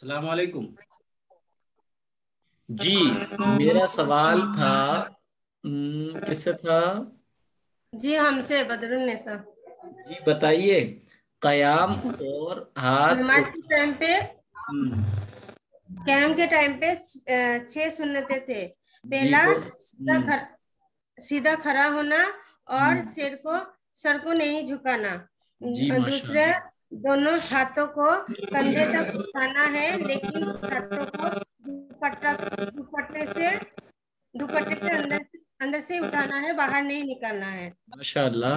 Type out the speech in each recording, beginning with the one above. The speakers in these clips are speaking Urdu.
السلام علیکم جی۔ میرا سوال تھا کس سے تھا؟ جی ہم سے بدرالنساء جی بتائیے، قیام اور ہاتھ نماز کے ٹائم پہ ہم، قیام کے ٹائم پہ 6 سنتیں تھے۔ جی پہلا ہم، سیدھا کھڑا ہونا اور ہم، سر کو نہیں جھکانا۔ جی ماشاء دوسرے، اللہ۔ دونوں ہاتھوں کو کندھے تک اٹھانا ہے، لیکن ہاتھوں کو دوپٹے سے اندر سے اٹھانا ہے، باہر نہیں نکالنا ہے۔ ماشاء اللہ۔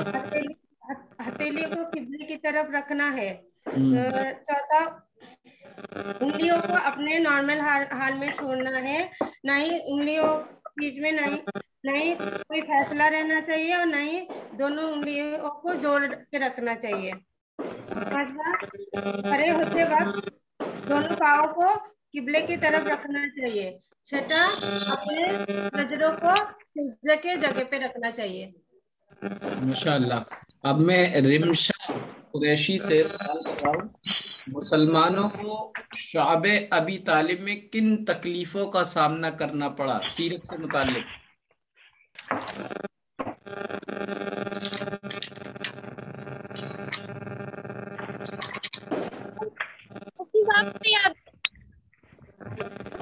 ہتھیلی کو قبلے کی طرف رکھنا ہے۔ ہم، چوتھا، انگلیوں کو اپنے نارمل حال میں چھوڑنا ہے، نہ ہی انگلیوں بیچ میں، نہ ہی کوئی فیصلہ رہنا چاہیے، اور نہ ہی دونوں انگلیوں کو جوڑ کے رکھنا چاہیے۔ پانچواں، کھڑے ہوتے وقت دونوں پاؤں کو قبلے کی طرف رکھنا چاہیے۔ چھٹا، اپنے نظروں کو سجدے کے جگہ پہ رکھنا چاہیے۔ ماشاء اللہ۔ اب میں رمشا قریشی سے سوال کر رہا ہوں، مسلمانوں کو شعب ابی طالب میں کن تکلیفوں کا سامنا کرنا پڑا سیرت سے متعلق؟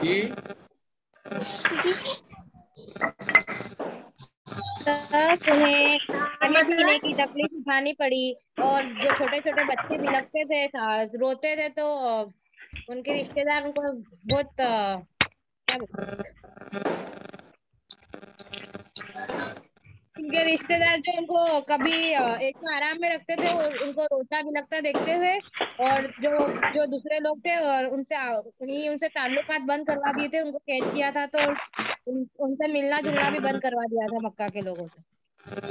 جی انہیں کھانے پینے مطلب کی تکلیف اٹھانی پڑی، اور جو چھوٹے چھوٹے بچے بلکتے تھے، روتے تھے، تو ان کے رشتے دار ان کو بہت کیا ان کے رشتے دار جو ان کو کبھی ایک تو آرام میں رکھتے تھے، وہ ان کو روتا بھی لگتا دیکھتے تھے، اور جو دوسرے لوگ تھے اور ان سے تعلقات بند کروا دیے تھے، ان کو قید کیا تھا، تو ان سے ملنا جلنا بھی بند کروا دیا تھا مکہ کے لوگوں سے۔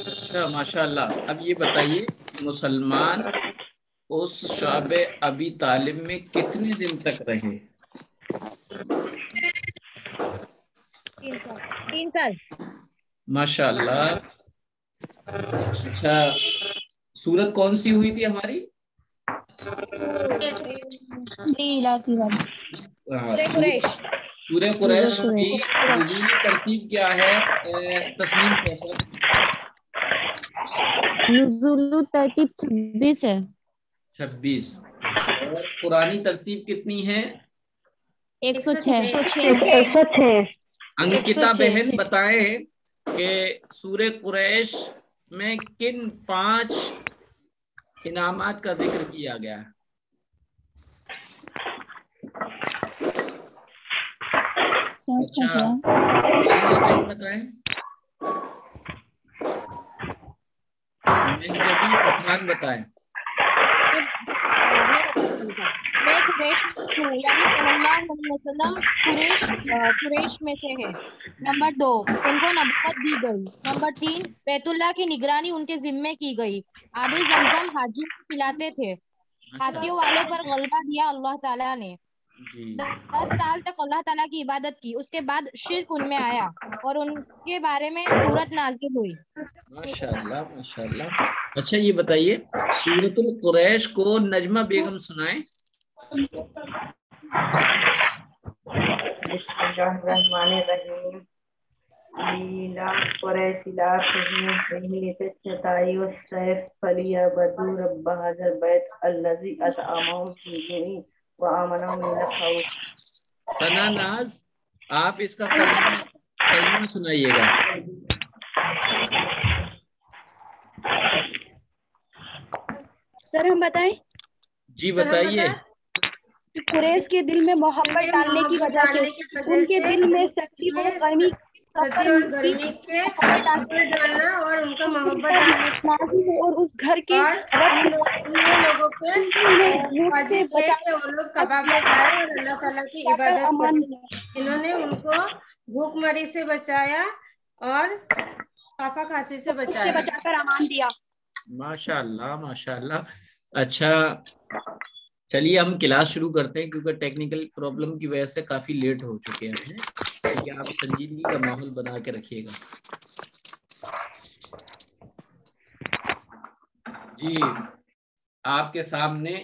اچھا ماشاء اللہ۔ اب یہ بتائیے، مسلمان اس شعب ابی طالب میں کتنے دن تک رہے؟ 3 سال 3 سال۔ ماشاء اللہ۔ اچھا، سورت کون سی ہوئی تھی ہماری؟ سورہ قریش۔ سورہ قریش کی نزولی ترتیب کیا ہے؟ تسنیم کیسا؟ نزول ترتیب 26 ہے۔ 26۔ اور قرآنی ترتیب کتنی ہے؟ 106۔ 106۔ انکتا بہن بتائیں کہ سورہ قریش میں کن 5 انعامات کا ذکر کیا گیا ہے؟ اچھا، عالیہ بہن بتائیں۔ مہجبی پٹھان بتائیں۔ میں قریش ہوں، یعنی صلی اللہ علیہ وسلم قریش میں سے ہے۔ نمبر 2، ان کو نبوت دی گئی۔ نمبر 3، بیت اللہ کی نگرانی ان کے ذمے کی گئی۔ آب زمزم حاجیوں کو پلاتے تھے۔ ہاتھیوں والوں پر غلبہ دیا اللہ تعالیٰ نے۔ جی 10 سال تک اللہ تعالیٰ کی عبادت کی، اس کے بعد شرک ان میں آیا اور ان کے بارے میں سورت نازل ہوئی۔ ماشاء اللہ ماشاء اللہ۔ اچھا یہ بتائیے، سورۃ القریش کو نجمہ بیگم سنائیں۔ بسم اللہ الرحمن الرحیم۔ لیلا قریش لا تهنوا في الشتاء والصيف فليعبدوا رب هذا البيت الذي أطعمهم من جوع وآمنهم من خوف۔ ثنا ناز، آپ اس کا ترجمہ سنائیے گا۔ سر ہم بتائیں؟ جی بتائیے۔ قریش کے دل میں محبت ڈالنے کی وجہ سے ان کے دل میں سردی اور گرمی کے کپڑے ڈالنا اور ان کا محبت ڈالنے اور اس گھر کے اور ان لوگوں پہ واجب ہے کہ وہ لوگ کعبہ پہ جائے اور اللہ تعالیٰ کی عبادت کرے۔ انہوں نے ان کو بھوک مری سے بچایا اور کافا کھانسی سے بچایا۔ بچا کر امان دیا۔ ماشاء اللہ ماشاء اللہ۔ اچھا چلیے ہم کلاس شروع کرتے ہیں، کیونکہ ٹیکنیکل پرابلم کی وجہ سے کافی لیٹ ہو چکے ہیں، ٹھیک ہے؟ آپ سنجیدگی کا ماحول بنا کے رکھیے گا۔ جی آپ کے سامنے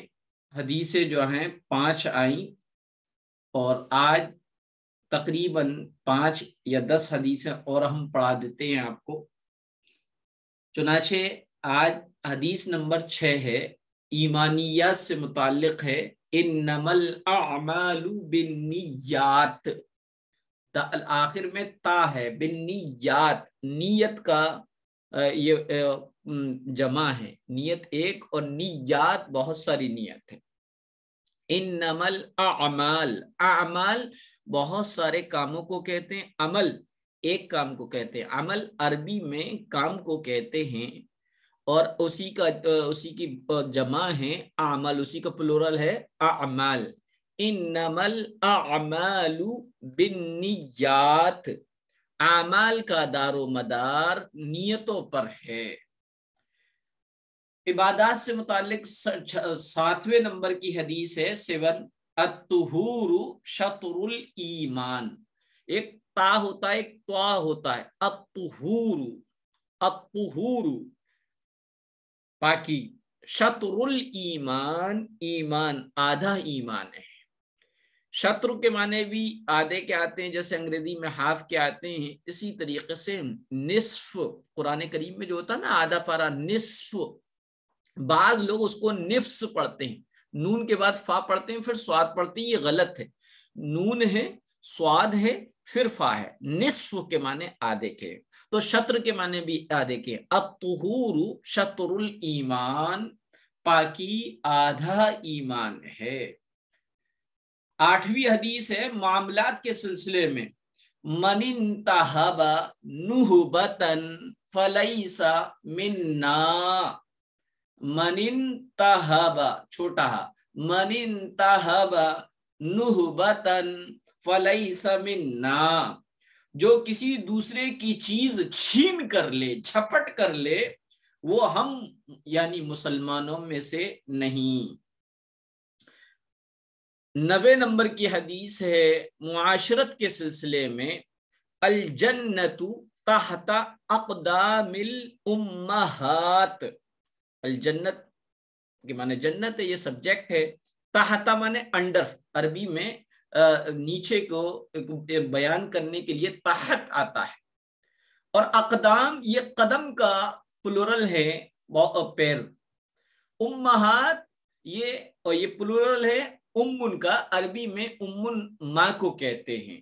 حدیثیں جو ہیں 5 آئیں، اور آج تقریباً 5 یا 10 حدیثیں اور ہم پڑھا دیتے ہیں آپ کو. چنانچہ آج حدیث نمبر 6 ہے، ایمانیات سے متعلق ہے. انما الاعمال بالنیات، آخر میں تا ہے، بالنیات، نیت کا یہ جمع ہے، نیت ایک اور نیات بہت ساری نیت ہے. انما الاعمال، اعمال بہت سارے کاموں کو کہتے ہیں، عمل ایک کام کو کہتے ہیں. عمل عربی میں کام کو کہتے ہیں اور اسی کی جمع ہے اعمال، اسی کا پلورل ہے اعمال. انما الاعمال بالنیات، اعمال کا دار و مدار نیتوں پر ہے. عبادات سے متعلق 7ویں نمبر کی حدیث ہے 7، الطہور شطر الایمان. ایک تا ہوتا ہے، ایک طا ہوتا ہے. الطہور، الطہور پاکی، شطر الایمان، ایمان آدھا ایمان ہے. شطر کے معنی بھی آدھے کے آتے ہیں، جیسے انگریزی میں ہاف کے آتے ہیں، اسی طریقے سے نصف قرآن کریم میں جو ہوتا ہے نا آدھا پارا، نصف. بعض لوگ اس کو نفس پڑھتے ہیں، نون کے بعد فا پڑھتے ہیں پھر سواد پڑھتے ہیں، یہ غلط ہے. نون ہے، سواد ہے، پھر فا ہے. نصف کے معنی آدھے کے، تو شطر کے معنی بھی آدھے کے. الطہور شطر الایمان، پاکی آدھا ایمان ہے. 8ویں حدیث ہے معاملات کے سلسلے میں، من انتہب نہبتن فلیس منا. من انتہب چھوٹا، من انتہب نہبتن فلیس منا، جو کسی دوسرے کی چیز چھین کر لے، جھپٹ کر لے، وہ ہم یعنی مسلمانوں میں سے نہیں. 90 نمبر کی حدیث ہے معاشرت کے سلسلے میں، الجنت تحت اقدام الامہات. الجنت کے معنی جنت ہے، یہ سبجیکٹ ہے. تحت معنی انڈر، عربی میں نیچے کو بیان کرنے کے لیے تحت آتا ہے. اور اقدام یہ قدم کا پلورل ہے، پیر. امہات یہ پلورل ہے امن کا، عربی میں امن ماں کو کہتے ہیں.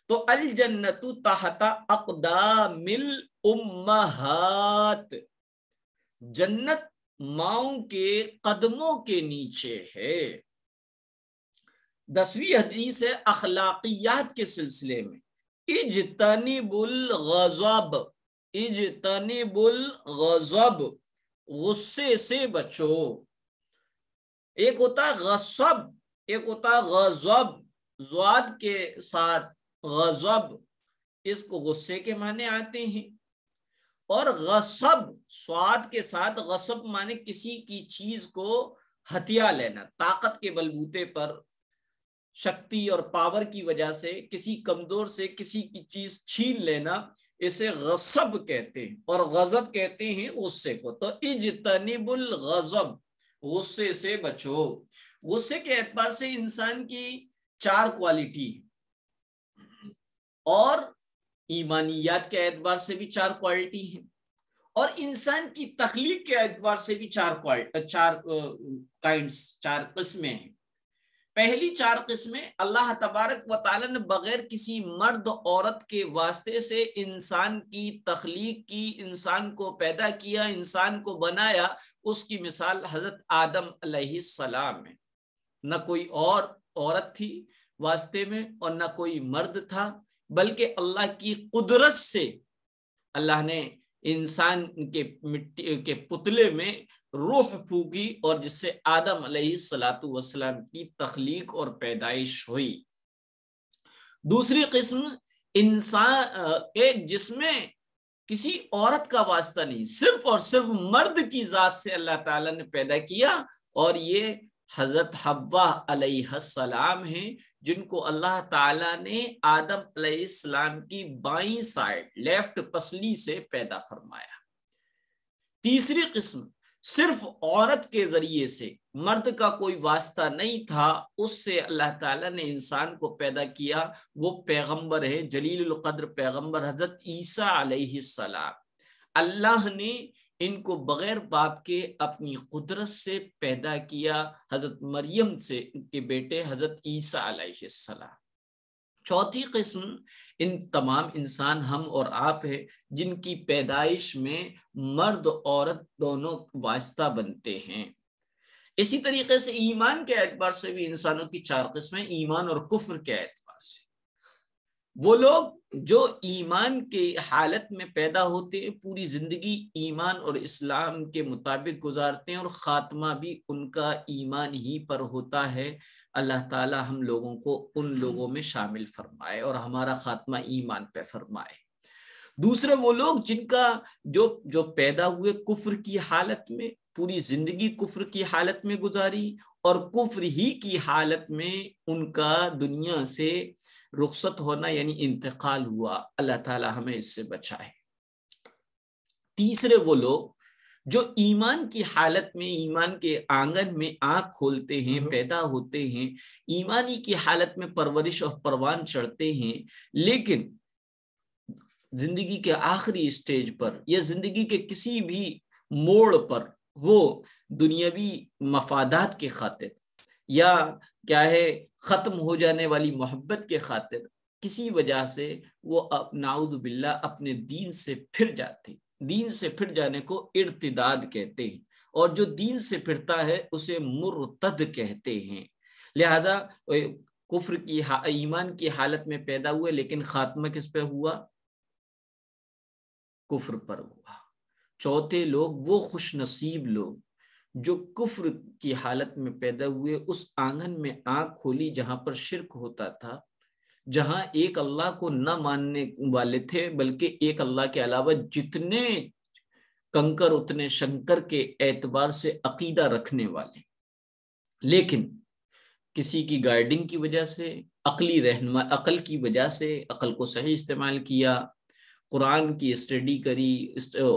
تو الجنت تحت اقدام الامہات، جنت ماؤں کے قدموں کے نیچے ہے. 10ویں حدیث ہے اخلاقیات کے سلسلے میں، اجتنب الغضب، اجتنب الغضب، غصے سے بچو. ایک ہوتا ہے غصب، ایک ہوتا ہے غضب، زواد کے ساتھ غضب، اس کو غصے کے معنی آتے ہیں. اور غصب سواد کے ساتھ، غصب معنی کسی کی چیز کو ہتھیا لینا، طاقت کے بلبوتے پر، شکتی اور پاور کی وجہ سے کسی کمزور سے کسی کی چیز چھین لینا، اسے غصب کہتے ہیں. اور غضب کہتے ہیں غصے کو. تو اجتنب الغضب، غصے سے بچو. غصے کے اعتبار سے انسان کی 4 کوالٹی، اور ایمانیات کے اعتبار سے بھی 4 کوالٹی ہیں، اور انسان کی تخلیق کے اعتبار سے بھی 4 قسمیں ہیں. پہلی 4 قسمیں اللہ تبارک و تعالی نے بغیر کسی مرد عورت کے واسطے سے انسان کی تخلیق کی، انسان کو پیدا کیا، انسان کو بنایا. اس کی مثال حضرت آدم علیہ السلام ہے. نہ کوئی اور عورت تھی واسطے میں اور نہ کوئی مرد تھا، بلکہ اللہ کی قدرت سے اللہ نے انسان کے مٹی کے پتلے میں روح پھونکی، اور جس سے آدم علیہ السلام کی تخلیق اور پیدائش ہوئی. دوسری قسم انسان ایک جس میں کسی عورت کا واسطہ نہیں، صرف اور صرف مرد کی ذات سے اللہ تعالیٰ نے پیدا کیا، اور یہ حضرت حوا علیہ السلام ہیں، جن کو اللہ تعالیٰ نے آدم علیہ السلام کی بائیں سائڈ، لیفٹ پسلی سے پیدا فرمایا. تیسری قسم صرف عورت کے ذریعے سے، مرد کا کوئی واسطہ نہیں تھا، اس سے اللہ تعالیٰ نے انسان کو پیدا کیا. وہ پیغمبر ہے، جلیل القدر پیغمبر حضرت عیسیٰ علیہ السلام. اللہ نے ان کو بغیر باپ کے اپنی قدرت سے پیدا کیا، حضرت مریم سے ان کے بیٹے حضرت عیسیٰ علیہ السلام. چوتھی قسم ان تمام انسان ہم اور آپ ہیں جن کی پیدائش میں مرد عورت دونوں واسطہ بنتے ہیں. اسی طریقے سے ایمان کے اعتبار سے بھی انسانوں کی 4 قسمیں، ایمان اور کفر کے اعتبار سے. وہ لوگ جو ایمان کی حالت میں پیدا ہوتے ہیں، پوری زندگی ایمان اور اسلام کے مطابق گزارتے ہیں اور خاتمہ بھی ان کا ایمان ہی پر ہوتا ہے. اللہ تعالی ہم لوگوں کو ان لوگوں میں شامل فرمائے اور ہمارا خاتمہ ایمان پہ فرمائے. دوسرے وہ لوگ جن کا جو پیدا ہوئے کفر کی حالت میں، پوری زندگی کفر کی حالت میں گزاری اور کفر ہی کی حالت میں ان کا دنیا سے رخصت ہونا یعنی انتقال ہوا. اللہ تعالی ہمیں اس سے بچائے. تیسرے وہ لوگ جو ایمان کی حالت میں، ایمان کے آنگن میں آنکھ کھولتے ہیں، پیدا ہوتے ہیں، ایمانی کی حالت میں پرورش اور پروان چڑھتے ہیں، لیکن زندگی کے آخری اسٹیج پر یا زندگی کے کسی بھی موڑ پر وہ دنیاوی مفادات کے خاطر یا کیا ہے ختم ہو جانے والی محبت کے خاطر کسی وجہ سے وہ نعوذ باللہ اپنے دین سے پھر جاتے. دین سے پھر جانے کو ارتداد کہتے ہیں، اور جو دین سے پھرتا ہے اسے مرتد کہتے ہیں. لہذا کفر کی ایمان کی حالت میں پیدا ہوئے لیکن خاتمہ کس پہ ہوا؟ کفر پر ہوا. چوتھے لوگ وہ خوش نصیب لوگ جو کفر کی حالت میں پیدا ہوئے، اس آنگن میں آنکھ کھولی جہاں پر شرک ہوتا تھا، جہاں ایک اللہ کو نہ ماننے والے تھے بلکہ ایک اللہ کے علاوہ جتنے کنکر اتنے شنکر کے اعتبار سے عقیدہ رکھنے والے. لیکن کسی کی گائیڈنگ کی وجہ سے، عقلی رہنما عقل کی وجہ سے عقل کو صحیح استعمال کیا، قرآن کی اسٹڈی کری،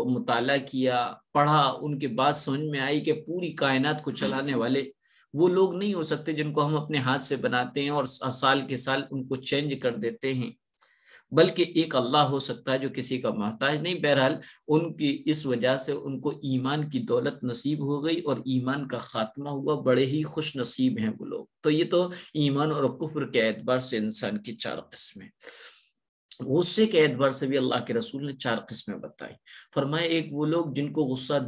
مطالعہ کیا، پڑھا، ان کے بعد سمجھ میں آئی کہ پوری کائنات کو چلانے والے وہ لوگ نہیں ہو سکتے جن کو ہم اپنے ہاتھ سے بناتے ہیں اور سال کے سال ان کو چینج کر دیتے ہیں، بلکہ ایک اللہ ہو سکتا ہے جو کسی کا محتاج نہیں. بہرحال ان کی اس وجہ سے ان کو ایمان کی دولت نصیب ہو گئی اور ایمان کا خاتمہ ہوا. بڑے ہی خوش نصیب ہیں وہ لوگ. تو یہ تو ایمان اور کفر کے اعتبار سے انسان کی 4 قسمیں. غصے کے اعتبار سے بھی اللہ کے رسول نے 4 قسمیں بتائی. فرمایا ایک وہ لوگ جن کو غصہ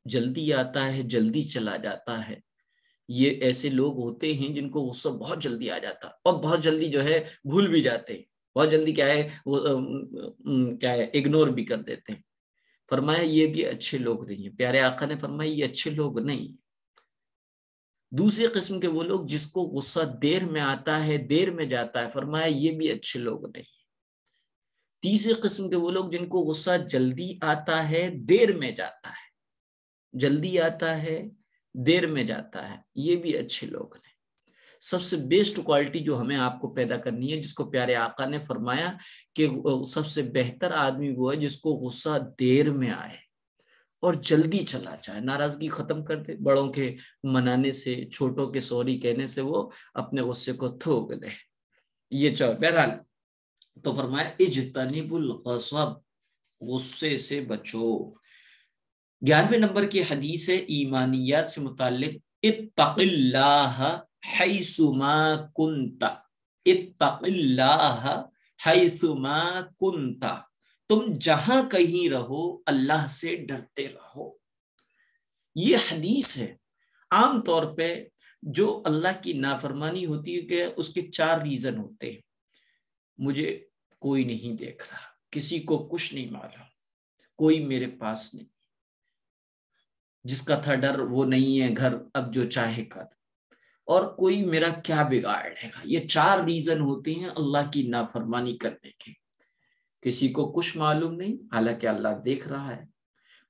جلدی آتا ہے، جلدی چلا جاتا ہے. یہ ایسے لوگ ہوتے ہیں جن کو غصہ بہت جلدی آ جاتا اور بہت جلدی جو ہے بھول بھی جاتے ہیں، بہت جلدی کیا ہے اگنور بھی کر دیتے ہیں. فرمایا یہ بھی اچھے لوگ نہیں ہیں. پیارے آقا نے فرمایا یہ اچھے لوگ نہیں. دوسری قسم کے وہ لوگ جس کو غصہ دیر میں آتا ہے، دیر میں جاتا ہے. فرمایا یہ بھی اچھے لوگ نہیں. تیسری قسم کے وہ لوگ جن کو غصہ جلدی آتا ہے، دیر میں جاتا ہے. جلدی آتا ہے، دیر میں جاتا ہے. یہ بھی اچھے لوگ ہیں. سب سے بیسٹ کوالٹی جو ہمیں آپ کو پیدا کرنی ہے، جس کو پیارے آقا نے فرمایا کہ سب سے بہتر آدمی وہ ہے جس کو غصہ دیر میں آئے اور جلدی چلا جائے، ناراضگی ختم کر دے. بڑوں کے منانے سے، چھوٹوں کے سوری کہنے سے وہ اپنے غصے کو تھوک دے. یہ بہرحال تو فرمایا اجتنب الغضب، غصے سے بچو. 11ویں نمبر کی حدیث ہے ایمانیات سے متعلق، اتق اللہ حیث ما کنت. اتق اللہ حیث ما کنت، تم جہاں کہیں رہو اللہ سے ڈرتے رہو. یہ حدیث ہے. عام طور پہ جو اللہ کی نافرمانی ہوتی ہے کہ اس کے 4 ریزن ہوتے ہیں. مجھے کوئی نہیں دیکھ رہا، کسی کو کچھ نہیں معلوم، کوئی میرے پاس نہیں، جس کا تھا ڈر وہ نہیں ہے گھر، اب جو چاہے کر، اور کوئی میرا کیا بگاڑے گا. یہ 4 ریزن ہوتے ہیں اللہ کی نافرمانی کرنے کے. کسی کو کچھ معلوم نہیں حالانکہ اللہ دیکھ رہا ہے،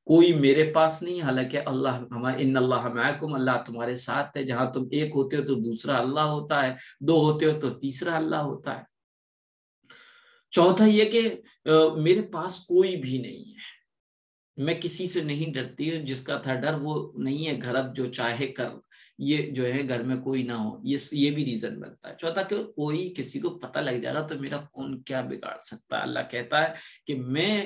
کوئی میرے پاس نہیں حالانکہ اللہ ان اللہ معکم، اللہ تمہارے ساتھ ہے. جہاں تم ایک ہوتے ہو تو دوسرا اللہ ہوتا ہے، 2 ہوتے ہو تو تیسرا اللہ ہوتا ہے. چوتھا یہ کہ میرے پاس کوئی بھی نہیں ہے. میں کسی سے نہیں ڈرتی، جس کا تھا ڈر وہ نہیں ہے گھر، اب جو چاہے کر، یہ جو ہے گھر میں کوئی نہ ہو، یہ بھی ریزن بنتا ہے۔ چوتھا کہ کوئی کسی کو پتہ لگ جائے گا تو میرا کون کیا بگاڑ سکتا ہے؟ اللہ کہتا ہے کہ میں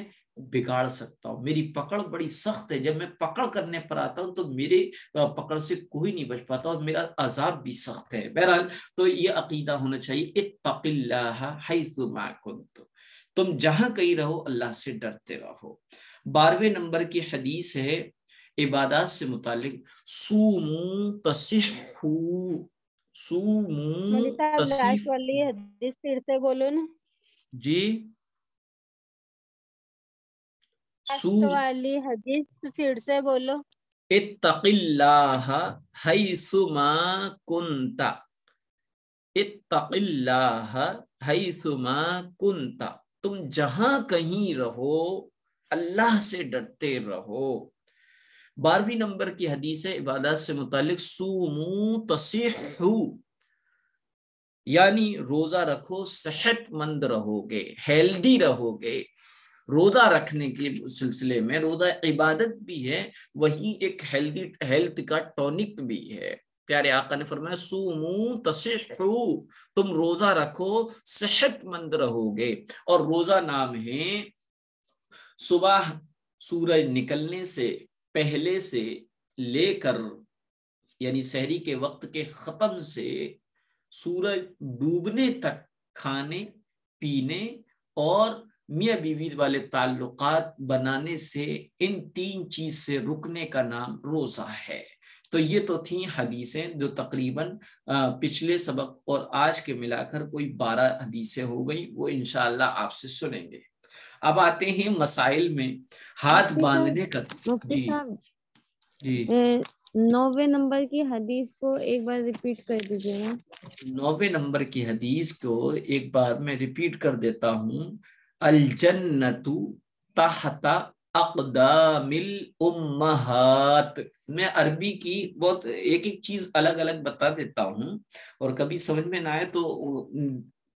بگاڑ سکتا ہوں، میری پکڑ بڑی سخت ہے، جب میں پکڑ کرنے پر آتا ہوں تو میری پکڑ سے کوئی نہیں بچ پاتا، اور میرا عذاب بھی سخت ہے۔ بہرحال تو یہ عقیدہ ہونا چاہیے، اتق اللہ حیث ما کنت، تم جہاں کہیں رہو اللہ سے ڈرتے رہو۔ 12ویں نمبر کی حدیث ہے عبادات سے متعلق، سومو تصحو، سومو مولوی صاحب لاسٹ تصحو، والی حدیث پھر سے بولو نا، جی لاسٹ والی حدیث پھر سے بولو۔ اتق اللہ حیث ما کنت، اتق اللہ حیث ما کنت، تم جہاں کہیں رہو اللہ سے ڈرتے رہو۔ 12ویں نمبر کی حدیث ہے عبادات سے متعلق، سومو تصحو، یعنی روزہ رکھو صحت مند رہو گے، ہیلدی رہو گے۔ روزہ رکھنے کے سلسلے میں روزہ عبادت بھی ہے، وہی ایک ہیلتھ کا ٹونک بھی ہے۔ پیارے آقا نے فرمایا سومو تصحو، تم روزہ رکھو صحت مند رہو گے۔ اور روزہ نام ہے صبح سورج نکلنے سے پہلے سے لے کر، یعنی سحری کے وقت کے ختم سے سورج ڈوبنے تک کھانے پینے اور میاں بیوی والے تعلقات بنانے سے، ان 3 چیز سے رکنے کا نام روزہ ہے۔ تو یہ تو تھیں حدیثیں جو تقریباً پچھلے سبق اور آج کے ملا کر کوئی 12 حدیثیں ہو گئی، وہ انشاءاللہ آپ سے سنیں گے۔ اب آتے ہیں مسائل میں، ہاتھ باندھنے کا، مفتی جی صاحب جی 9ویں نمبر کی حدیث کو ایک بار ریپیٹ کر دیجیے گا۔ 9ویں نمبر کی حدیث کو ایک بار میں ریپیٹ کر دیتا ہوں، الجنت تحت اقدام الامہات۔ میں عربی کی بہت ایک چیز الگ الگ بتا دیتا ہوں، اور کبھی سمجھ میں نہ آئے تو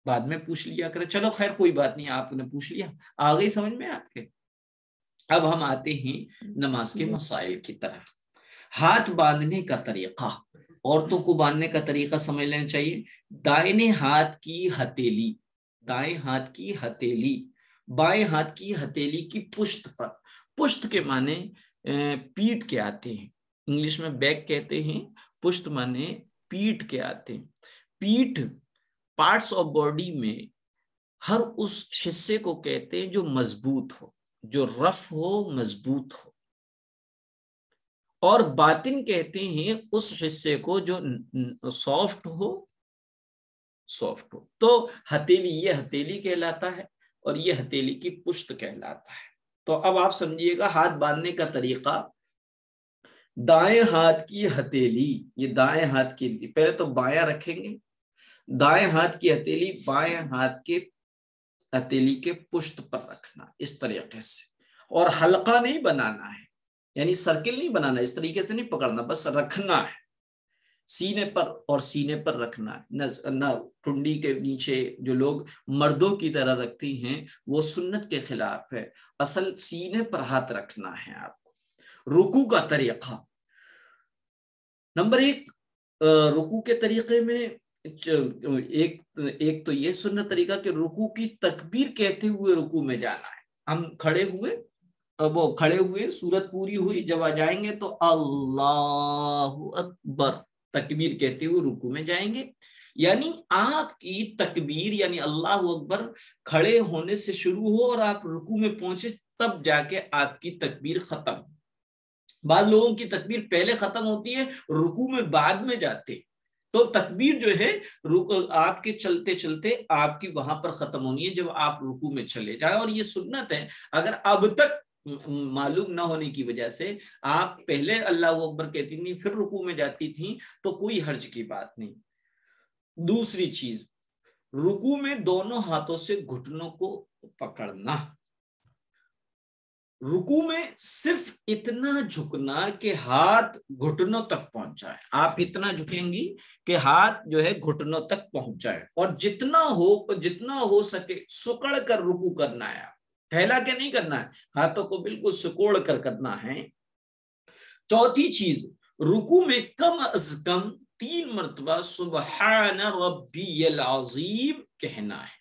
بعد میں پوچھ لیا کرے، چلو خیر کوئی بات نہیں، آپ نے پوچھ لیا، آ گئی سمجھ میں آپ کے۔ اب ہم آتے ہیں نماز کے مسائل کی طرف۔ ہاتھ باندھنے کا طریقہ، عورتوں کو باندھنے کا طریقہ سمجھ لینا چاہیے۔ دائیں ہاتھ کی ہتھیلی، دائیں ہاتھ کی ہتھیلی بائیں ہاتھ کی ہتھیلی کی پشت پر، پشت کے معنی پیٹ کے آتے ہیں، انگلش میں بیک کہتے ہیں، پشت معنی پیٹ کے آتے ہیں۔ پیٹ پارٹس آف باڈی میں ہر اس حصے کو کہتے ہیں جو مضبوط ہو، جو رف ہو، مضبوط ہو، اور باطن کہتے ہیں اس حصے کو جو سافٹ ہو، سافٹ ہو۔ تو ہتھیلی، یہ ہتھیلی کہلاتا ہے اور یہ ہتھیلی کی پشت کہلاتا ہے۔ تو اب آپ سمجھیے گا ہاتھ باندھنے کا طریقہ، دائیں ہاتھ کی ہتھیلی، یہ دائیں ہاتھ کی، پہلے تو بایاں رکھیں گے، دائیں ہاتھ کی ہتھیلی بائیں ہاتھ کے ہتھیلی کے پشت پر رکھنا اس طریقے سے، اور حلقہ نہیں بنانا ہے، یعنی سرکل نہیں بنانا، اس طریقے سے نہیں پکڑنا، بس رکھنا ہے سینے پر، اور سینے پر رکھنا ہے، نہ ٹنڈی کے نیچے جو لوگ مردوں کی طرح رکھتی ہیں وہ سنت کے خلاف ہے، اصل سینے پر ہاتھ رکھنا ہے آپ کو۔ رکوع کا طریقہ، نمبر 1 رکوع کے طریقے میں ایک تو یہ سنت طریقہ کہ رکوع کی تکبیر کہتے ہوئے رکوع میں جانا ہے۔ ہم کھڑے ہوئے سورت پوری ہوئی، جب آ جائیں گے تو اللہ اکبر تکبیر کہتے ہوئے رکوع میں جائیں گے، یعنی آپ کی تکبیر یعنی اللہ اکبر کھڑے ہونے سے شروع ہو اور آپ رکوع میں پہنچے تب جا کے آپ کی تکبیر ختم۔ بعض لوگوں کی تکبیر پہلے ختم ہوتی ہے، رکوع میں بعد میں جاتے، تو تکبیر جو ہے آپ کے چلتے چلتے آپ کی وہاں پر ختم ہونی ہے جب آپ رکوع میں چلے جائیں، اور یہ سنت ہے۔ اگر اب تک معلوم نہ ہونے کی وجہ سے آپ پہلے اللہ اکبر کہتی تھیں پھر رکوع میں جاتی تھیں تو کوئی حرج کی بات نہیں۔ دوسری چیز، رکوع میں دونوں ہاتھوں سے گھٹنوں کو پکڑنا، رکوع میں صرف اتنا جھکنا کہ ہاتھ گھٹنوں تک پہنچ جائے، آپ اتنا جھکیں گی کہ ہاتھ جو ہے گھٹنوں تک پہنچ جائے، اور جتنا ہو سکے سکڑ کر رکوع کرنا ہے۔ پھیلا کے نہیں کرنا ہے، ہاتھوں کو بالکل سکوڑ کر کرنا ہے۔ چوتھی چیز، رکوع میں کم از کم 3 مرتبہ سبحان ربی العظیم کہنا ہے۔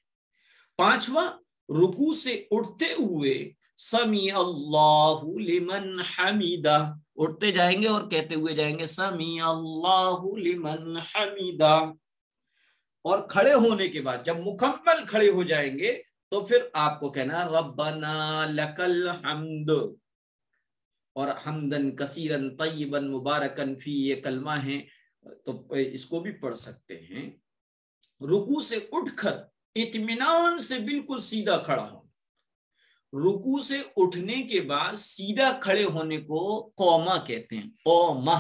پانچواں، رکوع سے اٹھتے ہوئے سمیع اللہ لمن حمیدہ، اٹھتے جائیں گے اور کہتے ہوئے جائیں گے سمیع اللہ لمن حمیدہ۔ اور کھڑے ہونے کے بعد جب مکمل کھڑے ہو جائیں گے تو پھر آپ کو کہنا ربنا لک الحمد، اور حمدن کثیرن طیبا مبارکن فی، یہ کلمہ ہے تو اس کو بھی پڑھ سکتے ہیں۔ رکوع سے اٹھ کر اطمینان سے بالکل سیدھا کھڑا ہو۔ رکوع سے اٹھنے کے بعد سیدھا کھڑے ہونے کو قومہ کہتے ہیں، قومہ۔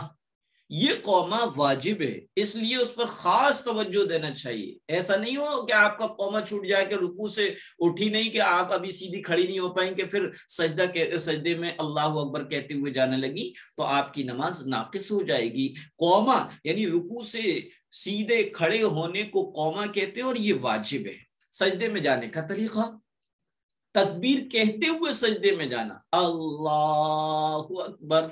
یہ قومہ واجب ہے، اس لیے اس پر خاص توجہ دینا چاہیے۔ ایسا نہیں ہو کہ آپ کا قومہ چھوٹ جائے کہ رکوع سے اٹھی نہیں کہ آپ ابھی سیدھی کھڑی نہیں ہو پائیں کہ پھر سجدے میں اللہ اکبر کہتے ہوئے جانے لگی تو آپ کی نماز ناقص ہو جائے گی۔ قومہ یعنی رکوع سے سیدھے کھڑے ہونے کو قومہ کہتے ہیں، اور یہ واجب ہے۔ سجدے میں جانے کا طریقہ، تکبیر کہتے ہوئے سجدے میں جانا، اللہ اکبر۔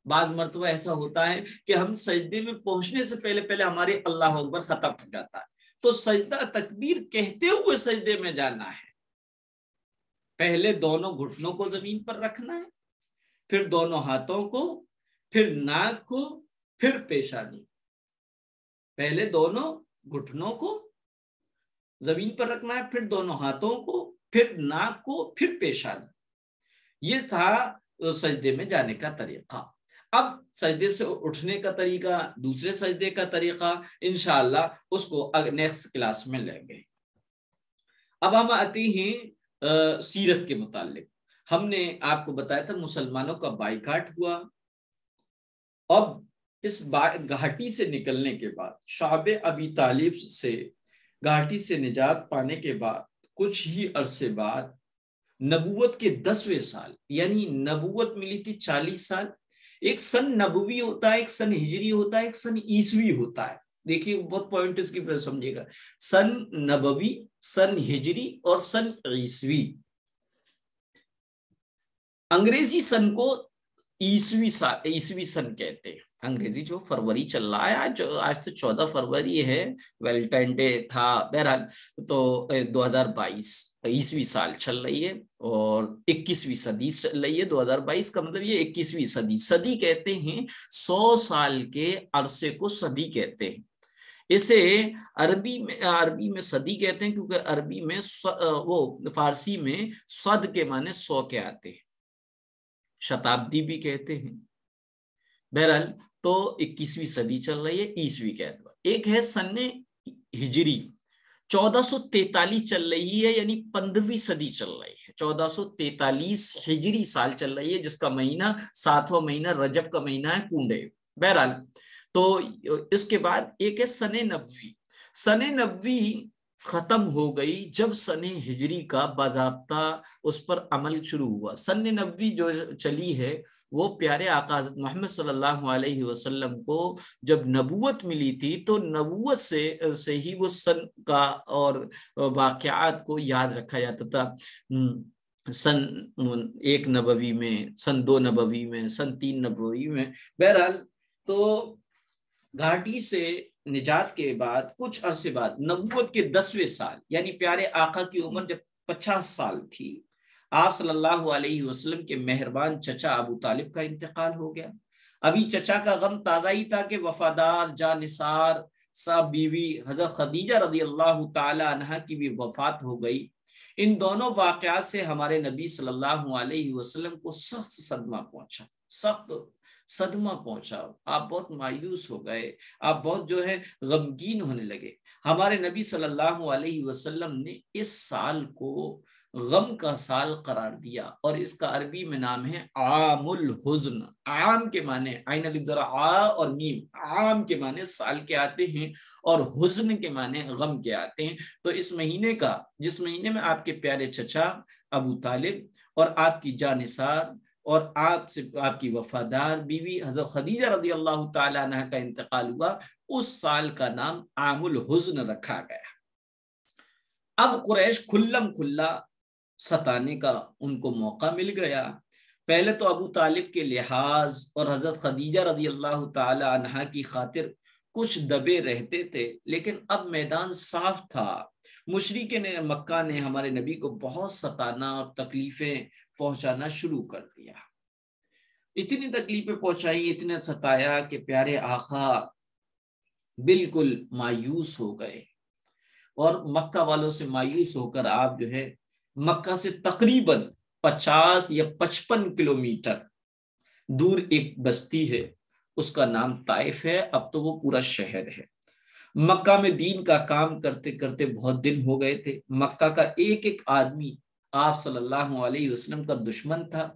بعض مرتبہ ایسا ہوتا ہے کہ ہم سجدے میں پہنچنے سے پہلے پہلے ہمارے اللہ اکبر ختم ہو جاتا ہے، تو سجدہ تکبیر کہتے ہوئے سجدے میں جانا ہے۔ پہلے دونوں گھٹنوں کو زمین پر رکھنا ہے، پھر دونوں ہاتھوں کو، پھر ناک کو، پھر پیشانی۔ پہلے دونوں گھٹنوں کو زمین پر رکھنا ہے، پھر دونوں ہاتھوں کو، پھر ناک کو، پھر پیشانی۔ یہ تھا سجدے میں جانے کا طریقہ۔ اب سجدے سے اٹھنے کا طریقہ، دوسرے سجدے کا طریقہ انشاءاللہ اس کو نیکسٹ کلاس میں لیں گے۔ اب ہم آتے ہیں سیرت کے متعلق۔ ہم نے آپ کو بتایا تھا مسلمانوں کا بائیکاٹ ہوا۔ اب اس گھاٹی سے نکلنے کے بعد، شعب ابی طالب سے گھاٹی سے نجات پانے کے بعد کچھ ہی عرصے بعد نبوت کے 10ویں سال، یعنی نبوت ملی تھی 40 سال۔ ایک سن نبوی ہوتا ہے، ایک سن ہجری ہوتا ہے، ایک سن عیسوی ہوتا ہے۔ دیکھیے بہت پوائنٹ اس کی سمجھے گا، سن نبوی، سن ہجری اور سن عیسوی۔ انگریزی سن کو عیسوی سن کہتے ہیں۔ انگریزی جو فروری چل رہا ہے، آج تو 14 فروری ہے، ویلنٹائن ڈے تھا، بہرحال تو 2022 عیسوی سال چل رہی ہے، اور 21ویں صدی چل رہی ہے۔ 2022 کا مطلب یہ 21ویں صدی۔ صدی کہتے ہیں 100 سال کے عرصے کو صدی کہتے ہیں۔ اسے عربی میں صدی کہتے ہیں، کیونکہ عربی میں فارسی میں صد کے معنی 100 کے آتے ہیں، شتابدی بھی کہتے ہیں۔ بہرحال تو 21ویں صدی چل رہی ہے عیسوی کے اعتبار۔ ایک ہے سن ہجری، 1443 چل رہی ہے، یعنی 15ویں صدی چل رہی ہے۔ 1443 ہجری سال چل رہی ہے، جس کا مہینہ 7واں مہینہ رجب کا مہینہ ہے، کنڈے۔ بہرحال تو اس کے بعد ایک ہے سن نبوی۔ سن نبوی ختم ہو گئی جب سن ہجری کا باضابطہ اس پر عمل شروع ہوا۔ سن نبوی جو چلی ہے وہ پیارے آقا حضرت محمد صلی اللہ علیہ وسلم کو جب نبوت ملی تھی تو نبوت سے ہی وہ سن کا اور واقعات کو یاد رکھا جاتا تھا۔ سن 1 نبوی میں، سن 2 نبوی میں، سن 3 نبوی میں۔ بہرحال تو گھاٹی سے نجات کے بعد کچھ عرصے بعد نبوت کے 10ویں سال، یعنی پیارے آقا کی عمر جب 50 سال تھی، آپ صلی اللہ علیہ وسلم کے مہربان چچا ابو طالب کا انتقال ہو گیا۔ ابھی چچا کا غم تازہ ہی تھا کہ وفادار جانثار صاحب بیوی حضرت خدیجہ رضی اللہ تعالی عنہا کی بھی وفات ہو گئی۔ ان دونوں واقعات سے ہمارے نبی صلی اللہ علیہ وسلم کو سخت صدمہ پہنچا، سخت صدمہ پہنچا۔ آپ بہت مایوس ہو گئے، آپ بہت جو ہے غمگین ہونے لگے۔ ہمارے نبی صلی اللہ علیہ وسلم نے اس سال کو غم کا سال قرار دیا، اور اس کا عربی میں نام ہے عام الحزن۔ عام کے معنی عین الف ذرا آ اور میم، عام کے معنی سال کے آتے ہیں اور حزن کے معنی غم کے آتے ہیں۔ تو اس مہینے کا، جس مہینے میں آپ کے پیارے چچا ابو طالب اور آپ کی جانثار اور آپ کی وفادار بیوی حضرت خدیجہ رضی اللہ تعالی عنہ کا انتقال ہوا، اس سال کا نام عام الحزن رکھا گیا۔ اب قریش کھلم کھلا ستانے کا ان کو موقع مل گیا۔ پہلے تو ابو طالب کے لحاظ اور حضرت خدیجہ رضی اللہ تعالی عنہا کی خاطر کچھ دبے رہتے تھے، لیکن اب میدان صاف تھا۔ مشرکین مکہ نے ہمارے نبی کو بہت ستانا اور تکلیفیں پہنچانا شروع کر دیا، اتنی تکلیفیں پہنچائی، اتنا ستایا کہ پیارے آقا بالکل مایوس ہو گئے، اور مکہ والوں سے مایوس ہو کر آپ جو ہے مکہ سے تقریباً 50 یا 55 کلومیٹر دور ایک بستی ہے، اس کا نام طائف ہے، اب تو وہ پورا شہر ہے۔ مکہ میں دین کا کام کرتے کرتے بہت دن ہو گئے تھے، مکہ کا ایک ایک آدمی آپ صلی اللہ علیہ وسلم کا دشمن تھا،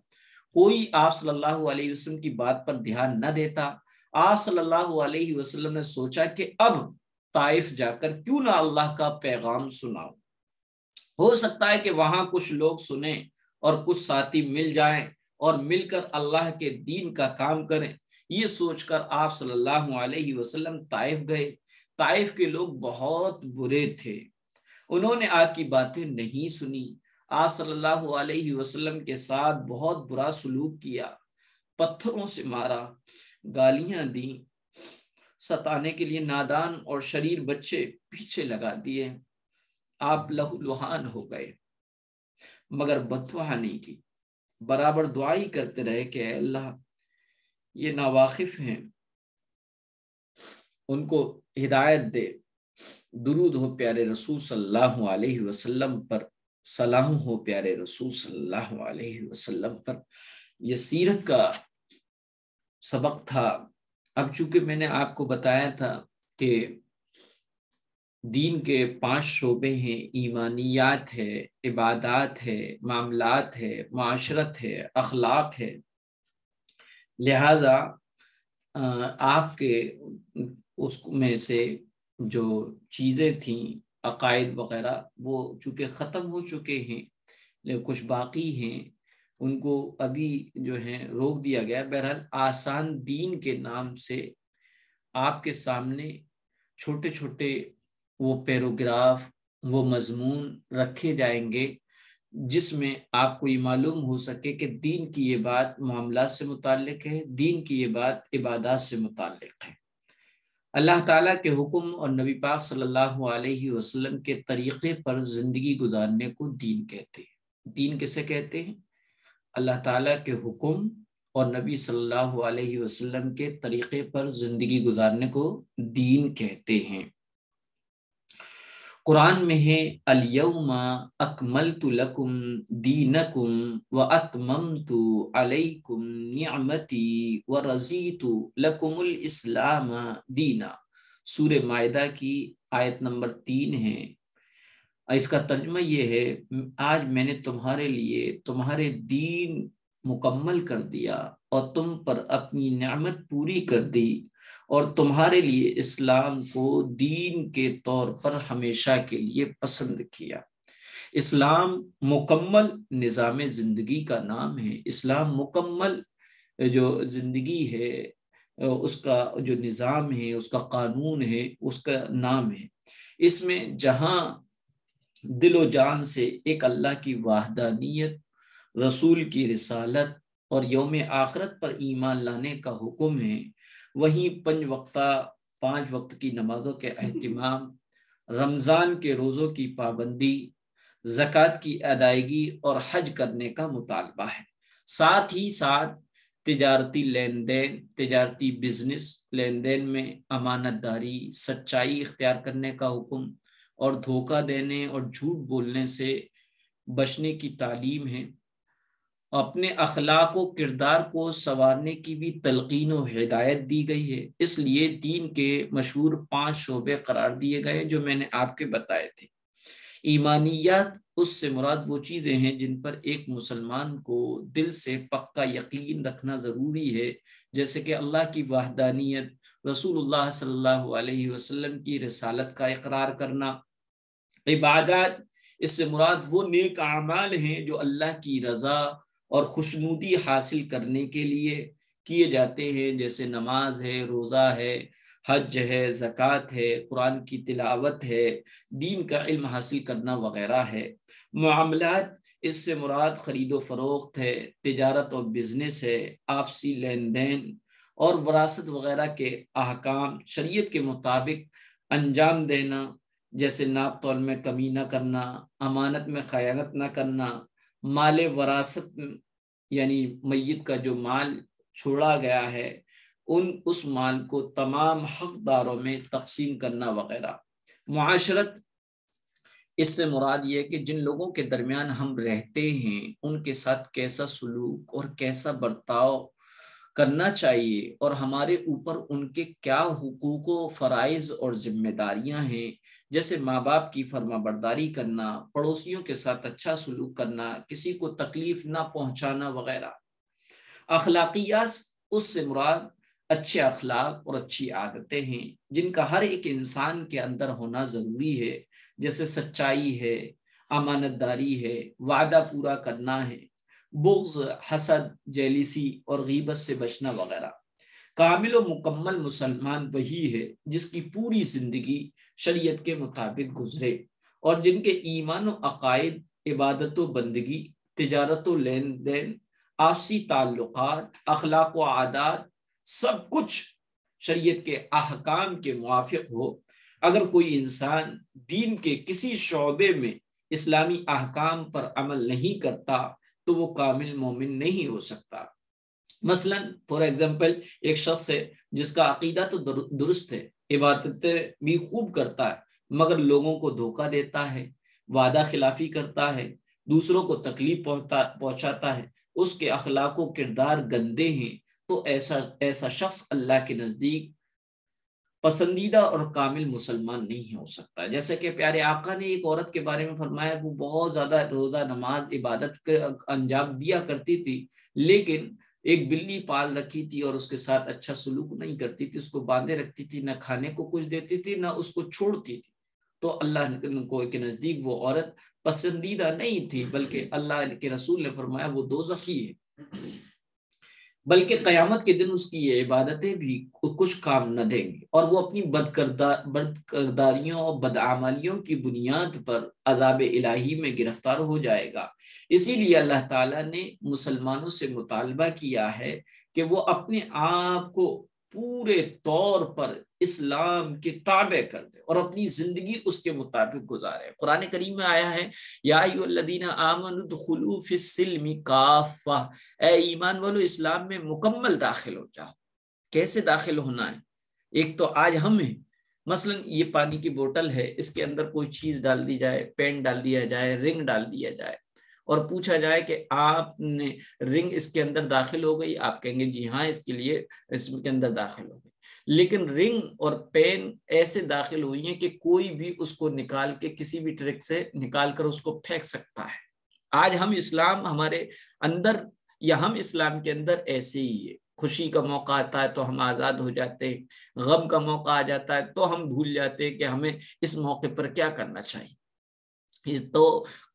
کوئی آپ صلی اللہ علیہ وسلم کی بات پر دھیان نہ دیتا۔ آپ صلی اللہ علیہ وسلم نے سوچا کہ اب طائف جا کر کیوں نہ اللہ کا پیغام سناؤ، ہو سکتا ہے کہ وہاں کچھ لوگ سنیں اور کچھ ساتھی مل جائیں اور مل کر اللہ کے دین کا کام کریں۔ یہ سوچ کر آپ صلی اللہ علیہ وسلم طائف گئے۔ طائف کے لوگ بہت برے تھے، انہوں نے آپ کی باتیں نہیں سنی، آپ صلی اللہ علیہ وسلم کے ساتھ بہت برا سلوک کیا، پتھروں سے مارا، گالیاں دیں، ستانے کے لیے نادان اور شریر بچے پیچھے لگا دیے۔ آپ لہو لہان ہو گئے، مگر بددعا نہیں کی، برابر دعا ہی کرتے رہے کہ اے اللہ یہ ناواقف ہیں، ان کو ہدایت دے۔ درود ہو پیارے رسول صلی اللہ علیہ وسلم پر، سلام ہو پیارے رسول صلی اللہ علیہ وسلم پر۔ یہ سیرت کا سبق تھا۔ اب چونکہ میں نے آپ کو بتایا تھا کہ دین کے 5 شعبے ہیں، ایمانیات ہے، عبادات ہے، معاملات ہے، معاشرت ہے، اخلاق ہے، لہذا آپ کے اس میں سے جو چیزیں تھیں عقائد وغیرہ وہ چونکہ ختم ہو چکے ہیں، لیکن کچھ باقی ہیں، ان کو ابھی جو ہے روک دیا گیا۔ بہرحال آسان دین کے نام سے آپ کے سامنے چھوٹے چھوٹے وہ پیراگراف، وہ مضمون رکھے جائیں گے جس میں آپ کو یہ معلوم ہو سکے کہ دین کی یہ بات معاملات سے متعلق ہے، دین کی یہ بات عبادات سے متعلق ہے۔ اللہ تعالیٰ کے حکم اور نبی پاک صلی اللہ علیہ وسلم کے طریقے پر زندگی گزارنے کو دین کہتے ہیں۔ دین کسے کہتے ہیں؟ اللہ تعالیٰ کے حکم اور نبی صلی اللہ علیہ وسلم کے طریقے پر زندگی گزارنے کو دین کہتے ہیں۔ قرآن میں ہے الیوم اکملت لکم دینکم واتممت علیکم نعمتی ورضیت لکم الاسلام دینا۔ سورہ مائدہ کی آیت نمبر 3 ہے۔ اس کا ترجمہ یہ ہے، آج میں نے تمہارے لیے تمہارے دین مکمل کر دیا اور تم پر اپنی نعمت پوری کر دی، اور تمہارے لیے اسلام کو دین کے طور پر ہمیشہ کے لیے پسند کیا۔ اسلام مکمل نظام زندگی کا نام ہے۔ اسلام مکمل جو زندگی ہے، اس کا جو نظام ہے، اس کا قانون ہے، اس کا نام ہے۔ اس میں جہاں دل و جان سے ایک اللہ کی وحدانیت، رسول کی رسالت اور یوم آخرت پر ایمان لانے کا حکم ہے، وہیں 5 وقت کی نمازوں کے اہتمام، رمضان کے روزوں کی پابندی، زکوٰۃ کی ادائیگی اور حج کرنے کا مطالبہ ہے۔ ساتھ ہی ساتھ تجارتی لین دین، تجارتی بزنس لین دین میں امانت داری، سچائی اختیار کرنے کا حکم اور دھوکہ دینے اور جھوٹ بولنے سے بچنے کی تعلیم ہے۔ اپنے اخلاق و کردار کو سنوارنے کی بھی تلقین و ہدایت دی گئی ہے۔ اس لیے دین کے مشہور 5 شعبے قرار دیے گئے جو میں نے آپ کے بتائے تھے۔ ایمانیات اس سے مراد وہ چیزیں ہیں جن پر ایک مسلمان کو دل سے پکا یقین رکھنا ضروری ہے، جیسے کہ اللہ کی وحدانیت، رسول اللہ صلی اللہ علیہ وسلم کی رسالت کا اقرار کرنا۔ عبادات اس سے مراد وہ نیک اعمال ہیں جو اللہ کی رضا اور خوشنودی حاصل کرنے کے لیے کیے جاتے ہیں، جیسے نماز ہے، روزہ ہے، حج ہے، زکوٰۃ ہے، قرآن کی تلاوت ہے، دین کا علم حاصل کرنا وغیرہ ہے۔ معاملات اس سے مراد خرید و فروخت ہے، تجارت و بزنس ہے، آپسی لین دین اور وراثت وغیرہ کے احکام شریعت کے مطابق انجام دینا، جیسے ناپ تول میں کمی نہ کرنا، امانت میں خیانت نہ کرنا، مال وراثت یعنی میت کا جو مال چھوڑا گیا ہے اس مال کو تمام حقداروں میں تقسیم کرنا وغیرہ۔ معاشرت، اس سے مراد یہ ہے کہ جن لوگوں کے درمیان ہم رہتے ہیں ان کے ساتھ کیسا سلوک اور کیسا برتاؤ کرنا چاہیے، اور ہمارے اوپر ان کے کیا حقوق و فرائض اور ذمہ داریاں ہیں، جیسے ماں باپ کی فرما برداری کرنا، پڑوسیوں کے ساتھ اچھا سلوک کرنا، کسی کو تکلیف نہ پہنچانا وغیرہ۔ اخلاقیات، اس سے مراد اچھے اخلاق اور اچھی عادتیں ہیں جن کا ہر ایک انسان کے اندر ہونا ضروری ہے، جیسے سچائی ہے، امانت داری ہے، وعدہ پورا کرنا ہے، بغض، حسد، جیلیسی اور غیبت سے بچنا وغیرہ۔ کامل و مکمل مسلمان وہی ہے جس کی پوری زندگی شریعت کے مطابق گزرے اور جن کے ایمان و عقائد، عبادت و بندگی، تجارت و لین دین، آپسی تعلقات، اخلاق و عادات سب کچھ شریعت کے احکام کے موافق ہو۔ اگر کوئی انسان دین کے کسی شعبے میں اسلامی احکام پر عمل نہیں کرتا تو وہ کامل مومن نہیں ہو سکتا۔ مثلا فور ایگزامپل، ایک شخص ہے جس کا عقیدہ تو درست ہے، عبادتیں بھی خوب کرتا ہے، مگر لوگوں کو دھوکہ دیتا ہے، وعدہ خلافی کرتا ہے، دوسروں کو تکلیف پہنچاتا ہے، اس کے اخلاق و کردار گندے ہیں، تو ایسا شخص اللہ کے نزدیک پسندیدہ اور کامل مسلمان نہیں ہو سکتا۔ جیسے کہ پیارے آقا نے ایک عورت کے بارے میں فرمایا، وہ بہت زیادہ روزہ نماز عبادت انجام دیا کرتی تھی، لیکن ایک بلی پال رکھی تھی اور اس کے ساتھ اچھا سلوک نہیں کرتی تھی، اس کو باندھے رکھتی تھی، نہ کھانے کو کچھ دیتی تھی نہ اس کو چھوڑتی تھی، تو اللہ کے نزدیک وہ عورت پسندیدہ نہیں تھی، بلکہ اللہ کے رسول نے فرمایا وہ دوزخی ہے، بلکہ قیامت کے دن اس کی یہ عبادتیں بھی کچھ کام نہ دیں گی، اور وہ اپنی بدکرداریوں اور بدعمالیوں کی بنیاد پر عذاب الہی میں گرفتار ہو جائے گا۔ اسی لیے اللہ تعالیٰ نے مسلمانوں سے مطالبہ کیا ہے کہ وہ اپنے آپ کو پورے طور پر اسلام کے تابع کر دے اور اپنی زندگی اس کے مطابق گزارے۔ قرآن کریم میں آیا ہے، یا ایھا الذین آمنوا ادخلوا فی السلم کافہ، اے ایمان والو اسلام میں مکمل داخل ہو جاؤ۔ کیسے داخل ہونا ہے؟ ایک تو آج ہم ہیں، مثلا یہ پانی کی بوتل ہے، اس کے اندر کوئی چیز ڈال دی جائے، پین ڈال دیا جائے، رنگ ڈال دیا جائے اور پوچھا جائے کہ آپ نے رنگ اس کے اندر داخل ہو گئی، آپ کہیں گے جی ہاں، اس کے لیے اس کے اندر داخل ہو گئی، لیکن رنگ اور پین ایسے داخل ہوئی ہیں کہ کوئی بھی اس کو نکال کے کسی بھی ٹرک سے نکال کر اس کو پھینک سکتا ہے۔ آج ہم اسلام ہمارے اندر یا ہم اسلام کے اندر ایسے ہی ہے، خوشی کا موقع آتا ہے تو ہم آزاد ہو جاتے ہیں، غم کا موقع آ جاتا ہے تو ہم بھول جاتے ہیں کہ ہمیں اس موقع پر کیا کرنا چاہیے۔ تو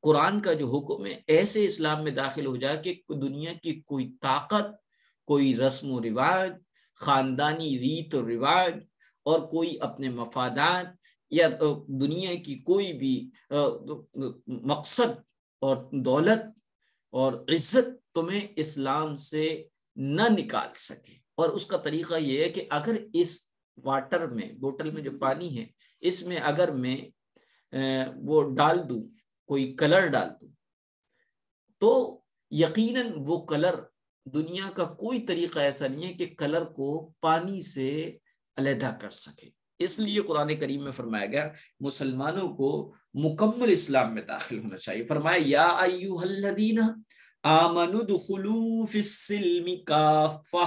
قرآن کا جو حکم ہے، ایسے اسلام میں داخل ہو جائے کہ دنیا کی کوئی طاقت، کوئی رسم و رواج، خاندانی ریت و رواج اور کوئی اپنے مفادات یا دنیا کی کوئی بھی مقصد اور دولت اور عزت تمہیں اسلام سے نہ نکال سکے۔ اور اس کا طریقہ یہ ہے کہ اگر اس واٹر میں، بوتل میں جو پانی ہے، اس میں اگر میں وہ ڈال دوں، کوئی کلر ڈال دوں، تو یقیناً وہ کلر، دنیا کا کوئی طریقہ ایسا نہیں ہے کہ کلر کو پانی سے علیحدہ کر سکے۔ اس لیے قرآن کریم میں فرمایا گیا مسلمانوں کو مکمل اسلام میں داخل ہونا چاہیے۔ فرمایا یا ایھا الذین آمنوا ادخلوا فی السلم کافہ،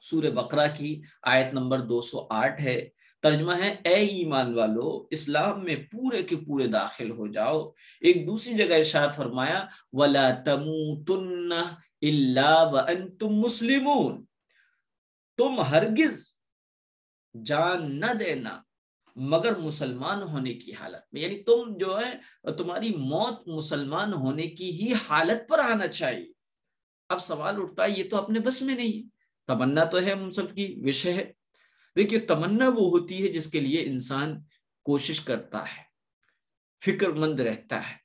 سورہ بقرہ کی آیت نمبر 208 ہے۔ ترجمہ ہے اے ایمان والو اسلام میں پورے کے پورے داخل ہو جاؤ۔ ایک دوسری جگہ ارشاد فرمایا وَلَا تَمُوتُنَّ إِلَّا وَأَنْتُمْ مُسْلِمُونَ، تم ہرگز جان نہ دینا مگر مسلمان ہونے کی حالت میں، یعنی تم جو ہے تمہاری موت مسلمان ہونے کی ہی حالت پر آنا چاہیے۔ اب سوال اٹھتا ہے یہ تو اپنے بس میں نہیں، تمنا تو ہے ہم سب کی وش ہے۔ دیکھیے تمنا وہ ہوتی ہے جس کے لیے انسان کوشش کرتا ہے، فکر مند رہتا ہے،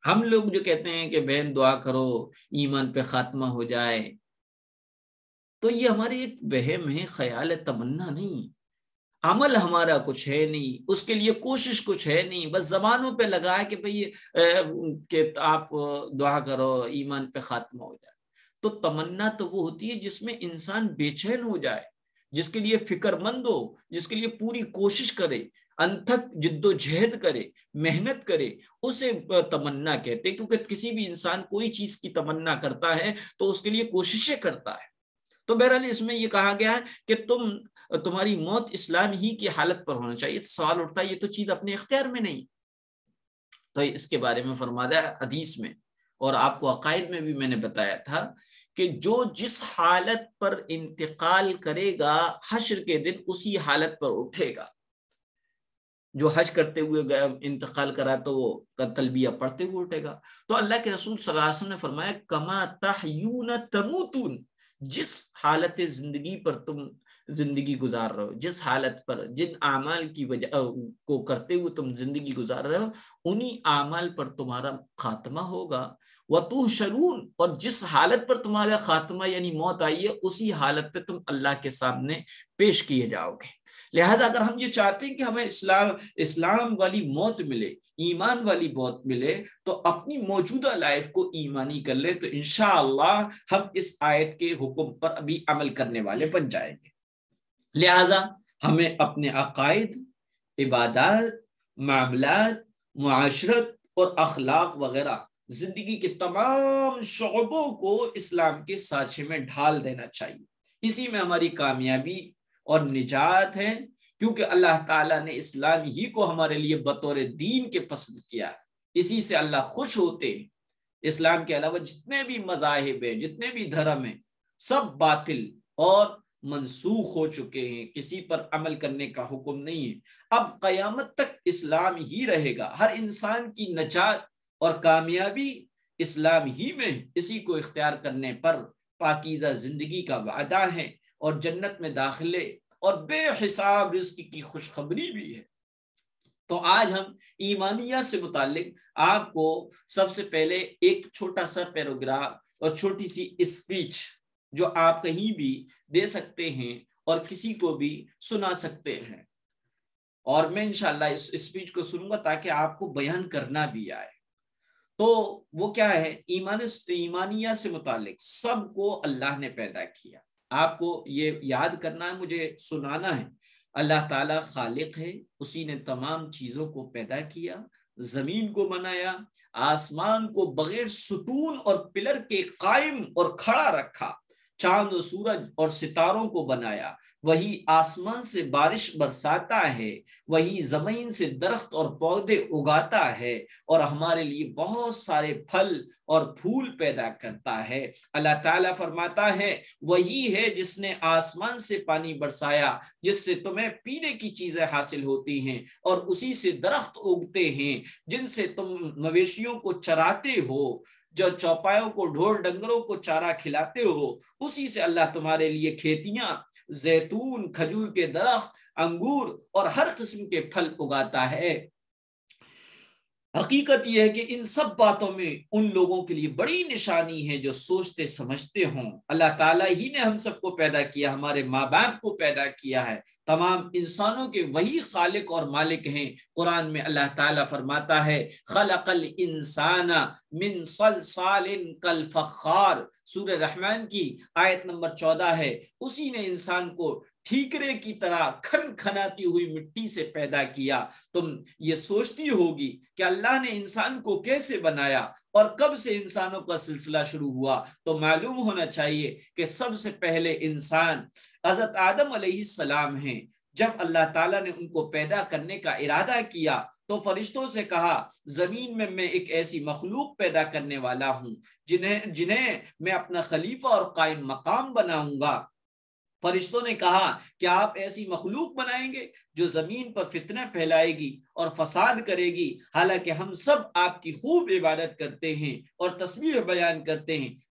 ہم لوگ جو کہتے ہیں کہ بہن دعا کرو ایمان پہ خاتمہ ہو جائے، تو یہ ہماری ایک وہم ہے، خیال ہے، تمنا نہیں، عمل ہمارا کچھ ہے نہیں، اس کے لیے کوشش کچھ ہے نہیں، بس زبانوں پہ لگا ہے کہ بھئی کہ آپ دعا کرو ایمان پہ خاتمہ ہو جائے۔ تو تمنا تو وہ ہوتی ہے جس میں انسان بے چین ہو جائے، جس کے لیے فکر مند ہو، جس کے لیے پوری کوشش کرے، انتھک جد و جہد کرے، محنت کرے، اسے تمنا کہتے ہیں۔ کیونکہ کسی بھی انسان کوئی چیز کی تمنا کرتا ہے تو اس کے لیے کوششیں کرتا ہے۔ تو بہرحال اس میں یہ کہا گیا ہے کہ تمہاری موت اسلام ہی کی حالت پر ہونا چاہیے۔ سوال اٹھتا ہے یہ تو چیز اپنے اختیار میں نہیں، تو اس کے بارے میں فرمایا ہے حدیث میں، اور آپ کو عقائد میں بھی میں نے بتایا تھا کہ جو جس حالت پر انتقال کرے گا حشر کے دن اسی حالت پر اٹھے گا۔ جو حج کرتے ہوئے انتقال کرا تو وہ تلبیہ پڑھتے ہوئے اٹھے گا۔ تو اللہ کے رسول صلی اللہ علیہ وسلم نے فرمایا کما تحیون تموتون، جس حالت زندگی پر تم زندگی گزار رہے ہو، جس حالت پر جن اعمال کی وجہ کو کرتے ہوئے تم زندگی گزار رہے ہو، انہی اعمال پر تمہارا خاتمہ ہوگا۔ وَتُحْشَرُونَ، اور جس حالت پر تمہارا خاتمہ یعنی موت آئی ہے اسی حالت پہ تم اللہ کے سامنے پیش کیے جاؤ گے۔ لہذا اگر ہم یہ چاہتے ہیں کہ ہمیں اسلام والی موت ملے، ایمان والی موت ملے، تو اپنی موجودہ لائف کو ایمانی کر لیں، تو انشاءاللہ ہم اس آیت کے حکم پر ابھی عمل کرنے والے بن جائیں گے۔ لہذا ہمیں اپنے عقائد، عبادات، معاملات، معاشرت اور اخلاق وغیرہ زندگی کے تمام شعبوں کو اسلام کے سانچے میں ڈھال دینا چاہیے۔ اسی میں ہماری کامیابی اور نجات ہے، کیونکہ اللہ تعالیٰ نے اسلام ہی کو ہمارے لیے بطور دین کے پسند کیا، اسی سے اللہ خوش ہوتے ہیں۔ اسلام کے علاوہ جتنے بھی مذاہب ہیں، جتنے بھی دھرم ہیں، سب باطل اور منسوخ ہو چکے ہیں، کسی پر عمل کرنے کا حکم نہیں ہے۔ اب قیامت تک اسلام ہی رہے گا، ہر انسان کی نجات اور کامیابی اسلام ہی میں، اسی کو اختیار کرنے پر پاکیزہ زندگی کا وعدہ ہے اور جنت میں داخلے اور بے حساب رزق کی خوشخبری بھی ہے۔ تو آج ہم ایمانیہ سے متعلق آپ کو سب سے پہلے ایک چھوٹا سا پیراگراف اور چھوٹی سی اسپیچ جو آپ کہیں بھی دے سکتے ہیں اور کسی کو بھی سنا سکتے ہیں، اور میں انشاءاللہ اس اسپیچ کو سنوں گا تاکہ آپ کو بیان کرنا بھی آئے۔ تو وہ کیا ہے؟ ایمانیہ سے متعلق سب کو اللہ نے پیدا کیا، آپ کو یہ یاد کرنا ہے، مجھے سنانا ہے۔ اللہ تعالیٰ خالق ہے، اسی نے تمام چیزوں کو پیدا کیا، زمین کو بنایا، آسمان کو بغیر ستون اور پلر کے قائم اور کھڑا رکھا، چاند و سورج اور ستاروں کو بنایا، وہی آسمان سے بارش برساتا ہے، وہی زمین سے درخت اور پودے اگاتا ہے، اور ہمارے لیے بہت سارے پھل اور پھول پیدا کرتا ہے۔ اللہ تعالیٰ فرماتا ہے وہی ہے جس نے آسمان سے پانی برسایا جس سے تمہیں پینے کی چیزیں حاصل ہوتی ہیں، اور اسی سے درخت اگتے ہیں جن سے تم مویشیوں کو چراتے ہو، جو چوپایوں کو، ڈھول ڈنگروں کو چارہ کھلاتے ہو، اسی سے اللہ تمہارے لیے کھیتیاں، زیتون، کھجور کے درخت، انگور اور ہر قسم کے پھل اگاتا ہے۔ حقیقت یہ ہے کہ ان سب باتوں میں ان لوگوں کے لیے بڑی نشانی ہے جو سوچتے سمجھتے ہوں۔ اللہ تعالیٰ ہی نے ہم سب کو پیدا کیا، ہمارے ماں باپ کو پیدا کیا ہے، تمام انسانوں کے وہی خالق اور مالک ہیں۔ قرآن میں اللہ تعالیٰ فرماتا ہے خلق الانسان من صلصال کالفخار، سورہ رحمان کی آیت نمبر 14 ہے۔ اسی نے انسان کو ٹھیکرے کی طرح کھن کھناتی ہوئی مٹی سے پیدا کیا۔ تم یہ سوچتی ہوگی کہ اللہ نے انسان کو کیسے بنایا اور کب سے انسانوں کا سلسلہ شروع ہوا، تو معلوم ہونا چاہیے کہ سب سے پہلے انسان حضرت آدم علیہ السلام ہیں۔ جب اللہ تعالیٰ نے ان کو پیدا کرنے کا ارادہ کیا تو فرشتوں سے کہا زمین میں ایک ایسی مخلوق پیدا کرنے والا ہوں جنہیں میں اپنا خلیفہ اور قائم مقام بناؤں گا۔ فرشتوں نے کہا کہ آپ ایسی مخلوق بنائیں گے جو زمین پر فتنہ پھیلائے گی اور فساد کرے گی، حالانکہ ہم سب آپ کی خوب عبادت کرتے ہیں اور تسبیح بیان کرتے ہیں۔